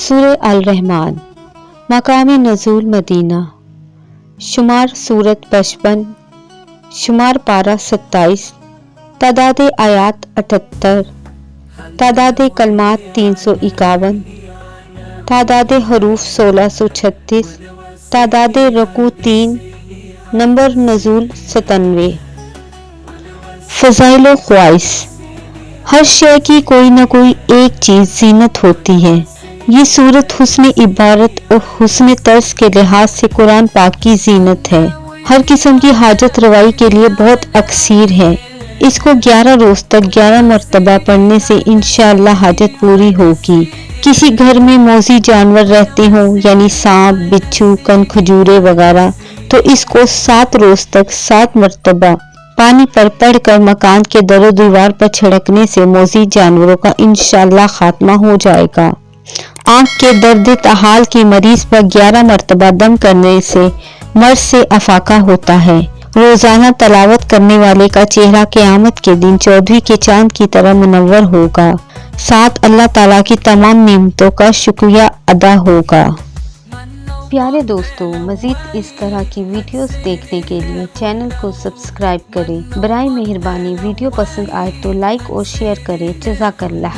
سورہ الرحمن، مقام نزول مدینہ، شمار سورت 55، شمار پارہ 27، تعداد آیات 78، تعداد کلمات 351، تعداد حروف 1636، تعداد رکوع 3، نمبر نزول 97۔ فضائل و خواص۔ ہر شے کی کوئی نہ کوئی ایک چیز زینت ہوتی ہے۔ یہ صورت حسن عبارت اور حسن طرز کے لحاظ سے قرآن پاک کی زینت ہے۔ ہر قسم کی حاجت روائی کے لیے بہت اکثیر ہے۔ اس کو 11 روز تک 11 مرتبہ پڑھنے سے انشاءاللہ حاجت پوری ہوگی۔ کسی گھر میں موذی جانور رہتے ہوں یعنی سانپ، بچھو، کن کھجورے وغیرہ تو اس کو 7 روز تک 7 مرتبہ پانی پر پڑھ کر مکان کے در و دیوار پر چھڑکنے سے موذی جانوروں کا انشاءاللہ خاتمہ ہو جائے گا۔ آنکھ کے درد طحال کی مریض پر 11 مرتبہ دم کرنے سے مرض سے افاقہ ہوتا ہے۔ روزانہ تلاوت کرنے والے کا چہرہ قیامت کے دن 14ویں کے چاند کی طرح منور ہوگا۔ ساتھ اللہ تعالیٰ کی تمام نعمتوں کا شکریہ ادا ہوگا۔ پیارے دوستو، مزید اس طرح کی ویڈیوز دیکھنے کے لیے چینل کو سبسکرائب کریں۔ برائے مہربانی ویڈیو پسند آئے تو لائک اور شیئر کریں۔ جزاک اللہ۔